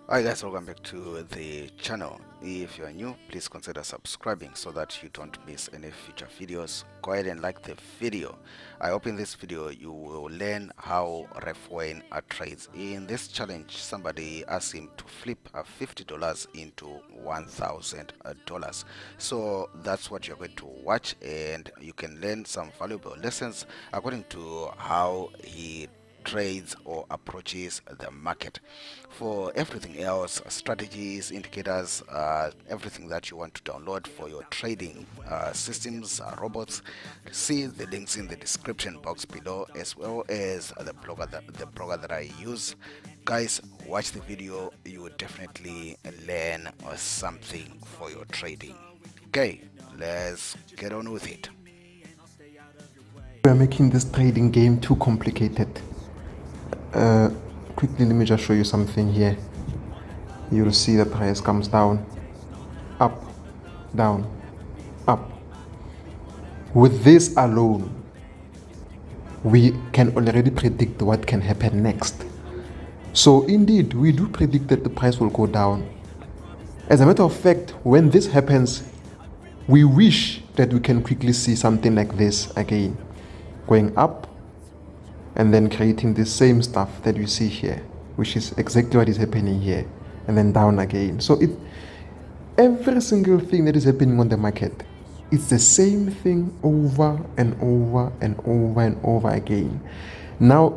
Hi guys, welcome back to the channel. If you are new, please consider subscribing so that you don't miss any future videos. Go ahead and like the video. I hope in this video you will learn how Ref Wayne trades. In this challenge, somebody asked him to flip $50 into $1,000. So that's what you're going to watch, and you can learn some valuable lessons according to how he trades or approaches the market. For everything else, strategies, indicators, everything that you want to download for your trading systems, robots, see the links in the description box below, as well as the blogger that I use. Guys, watch the video. You will definitely learn something for your trading. Okay, let's get on with it. We are making this trading game too complicated. Quickly, let me just show you something here. You'll see the price comes down, up, down, up. With this alone, we can already predict what can happen next. So indeed, we do predict that the price will go down. As a matter of fact, when this happens, we wish that we can quickly see something like this again, going up, and then creating the same stuff that you see here, which is exactly what is happening here, and then down again. So every single thing that is happening on the market, it's the same thing over and over and over and over again. Now,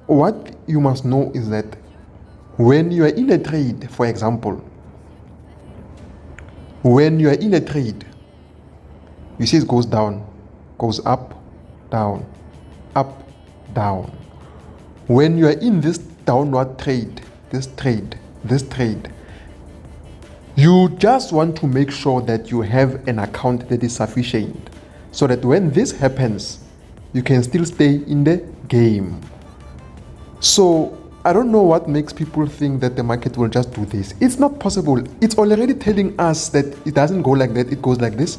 what you must know is that when you are in a trade, for example, when you are in a trade, you see it goes down, goes up, down, up, down. When you are in this downward trade, this trade, you just want to make sure that you have an account that is sufficient so that when this happens, you can still stay in the game. So I don't know what makes people think that the market will just do this. It's not possible. It's already telling us that it doesn't go like that. It goes like this,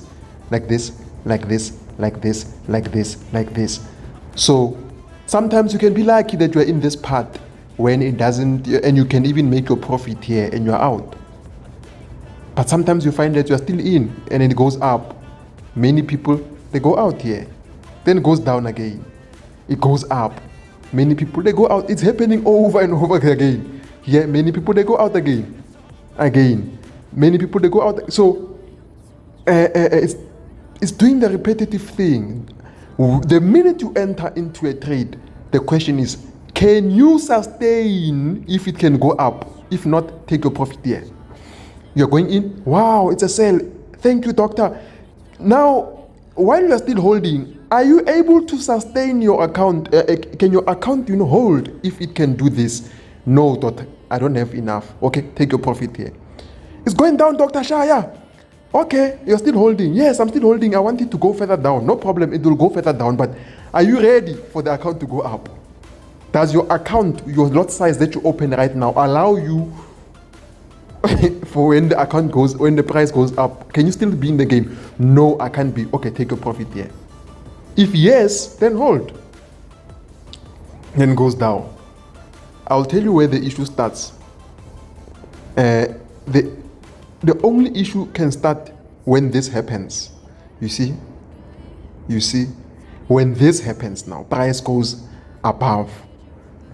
like this, like this, like this, like this, like this. So sometimes you can be lucky that you are in this part when it doesn't, and you can even make your profit here and you're out. But sometimes you find that you're still in and it goes up. Many people, they go out here, then it goes down again. It goes up. Many people, they go out. It's happening over and over again. Here, many people, they go out again. Many people, they go out. So it's doing the repetitive thing. The minute you enter into a trade, the question is, can you sustain if it can go up? If not, take your profit here. You're going in, wow, it's a sale. Thank you, doctor. Now, while you're still holding, are you able to sustain your account? Can your account, hold if it can do this? No, doctor, I don't have enough. Okay, take your profit here. It's going down, Dr. Shaya. Okay, you're still holding. Yes, I'm still holding. I want it to go further down. No problem, it will go further down. But are you ready for the account to go up? Does your account, your lot size that you open right now, allow you for when the price goes up? Can you still be in the game? No, I can't be. Okay, take your profit here. If yes, then hold. Then goes down. I'll tell you where the issue starts. The only issue can start when this happens. You see, when this happens now, price goes above.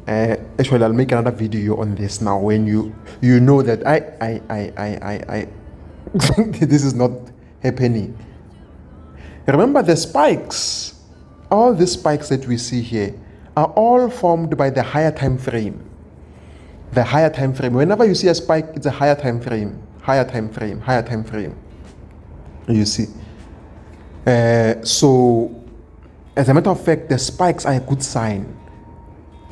Actually, I'll make another video on this now. When you know that I this is not happening. Remember the spikes. All the spikes that we see here are all formed by the higher time frame. The higher time frame. Whenever you see a spike, it's a higher time frame. Higher time frame. You see. So, as a matter of fact, the spikes are a good sign.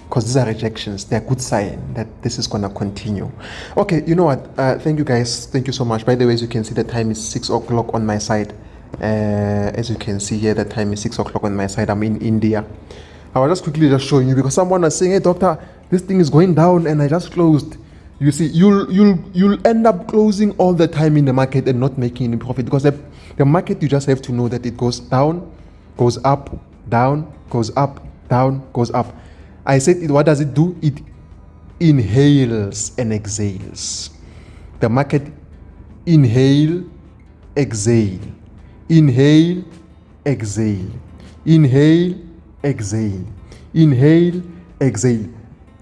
Because these are rejections, they're a good sign that this is going to continue. Okay, you know what? Thank you guys. Thank you so much. By the way, as you can see, the time is 6 o'clock on my side. As you can see here, the time is 6 o'clock on my side. I'm in India. I was just quickly showing you because someone was saying, hey doctor, this thing is going down and I just closed. You see, you'll end up closing all the time in the market and not making any profit because the market, you just have to know that it goes down, goes up, down, goes up, down, goes up. I said, what does it do? inhales and exhales. The market inhale, exhale, inhale, exhale, inhale, exhale, inhale, exhale.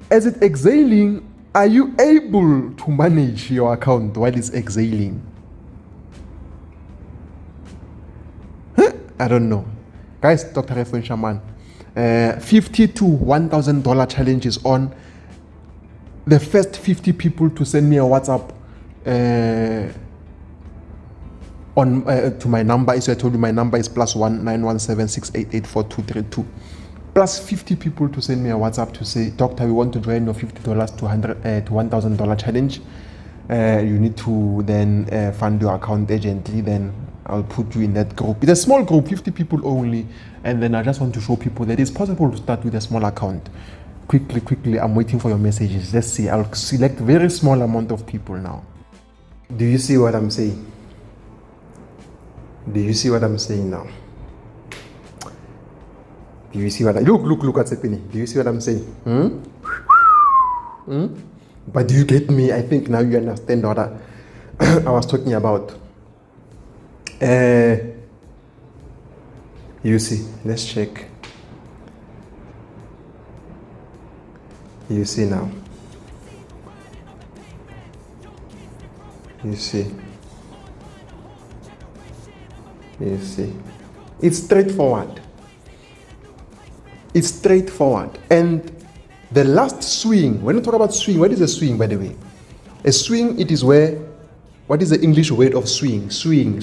As it's exhaling, are you able to manage your account while it's exhaling? I don't know. Guys, Dr. Efren Shaman, $50 to $1,000 challenge is on. The first 50 people to send me a WhatsApp to my number, as I told you, my number is +1 917 688 4232. Plus 50 people to send me a WhatsApp to say, Doctor, we want to join your $50 to $1,000 challenge. You need to then fund your account urgently. Then I'll put you in that group. It's a small group, 50 people only. And then I just want to show people that it's possible to start with a small account. Quickly, I'm waiting for your messages. Let's see. I'll select very small amount of people now. Do you see what I'm saying? Do you see what I'm saying now? Do you see what I look what's happening? Do you see what I'm saying? But do you get me? I think now you understand what I was talking about. You see, let's check. You see now. You see. You see. It's straightforward. It's straightforward. And the last swing, when you talk about swing, what is a swing, by the way? A swing, it is where, what is the English word of swing? Swing.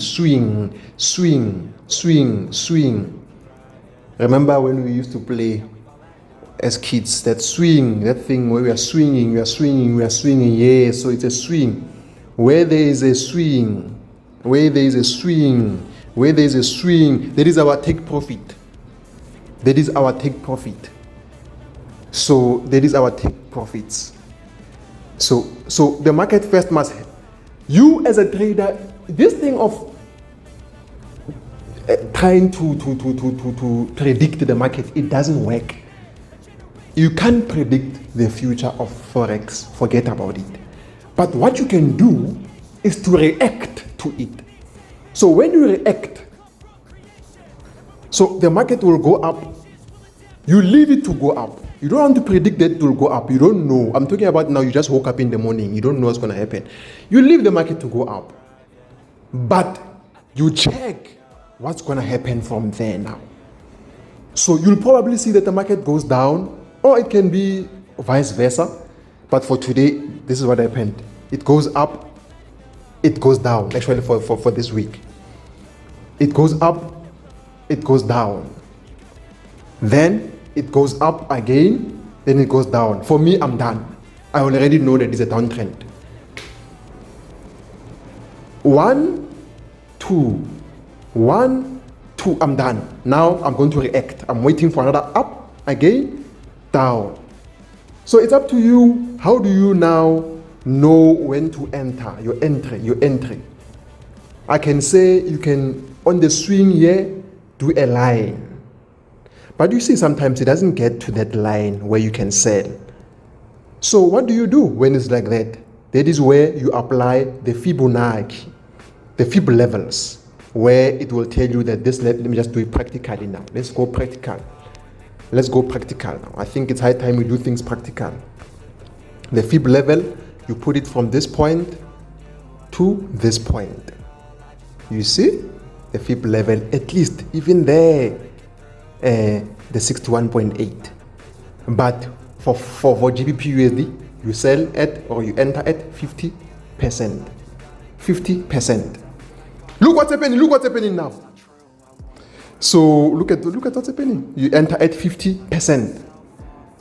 Remember when we used to play as kids, that swing, that thing where we are swinging, yeah, so it's a swing. Where there is a swing, there is our take profit. So that is our take profits. So the market first must, you as a trader, this thing of trying to predict the market, it doesn't work. You can't predict the future of Forex, forget about it. But what you can do is to react to it. So when you react, so the market will go up, you leave it to go up. You don't want to predict that it will go up. You don't know. I'm talking about now, you just woke up in the morning. You don't know what's going to happen. You leave the market to go up. But you check what's going to happen from there now. So you'll probably see that the market goes down, or it can be vice versa. But for today, this is what happened. It goes up, it goes down. Actually, for this week. It goes up, it goes down. Then it goes up again, then it goes down. For me, I'm done. I already know that it's a downtrend. 1, 2, 1, 2, I'm done. Now I'm going to react. I'm waiting for another up, again, down. So it's up to you. How do you now know when to enter? Your entry. I can say you can, on the swing here, do a line. But you see, sometimes it doesn't get to that line where you can sell. So what do you do when it's like that? That is where you apply the Fibonacci, the Fib levels, where it will tell you that this, let me just do it practically now. Let's go practical now. I think it's high time we do things practical. The Fib level, you put it from this point to this point. You see? The Fib level, at least, even there, the 61.8. But for GBP USD, you sell at, or you enter at 50%. 50%. Look what's happening now. So look at what's happening. You enter at 50%.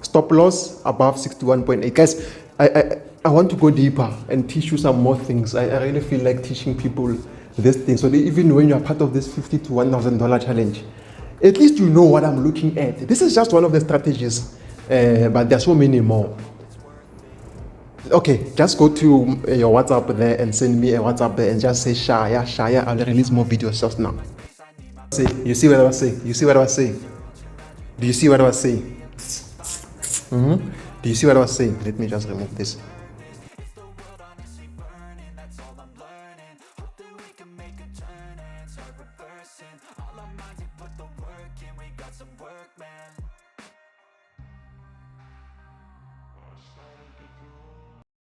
Stop loss above 61.8. Guys, I want to go deeper and teach you some more things. I really feel like teaching people this thing, so that even when you are part of this $50 to $1,000 challenge, at least you know what I'm looking at. This is just one of the strategies, but there's so many more. Okay, just go to your WhatsApp there and send me a WhatsApp there and just say Shaya, I'll release more videos just now. You see what I was saying? Do you see what I was saying? Do Do you see what I was saying? Let me just remove this.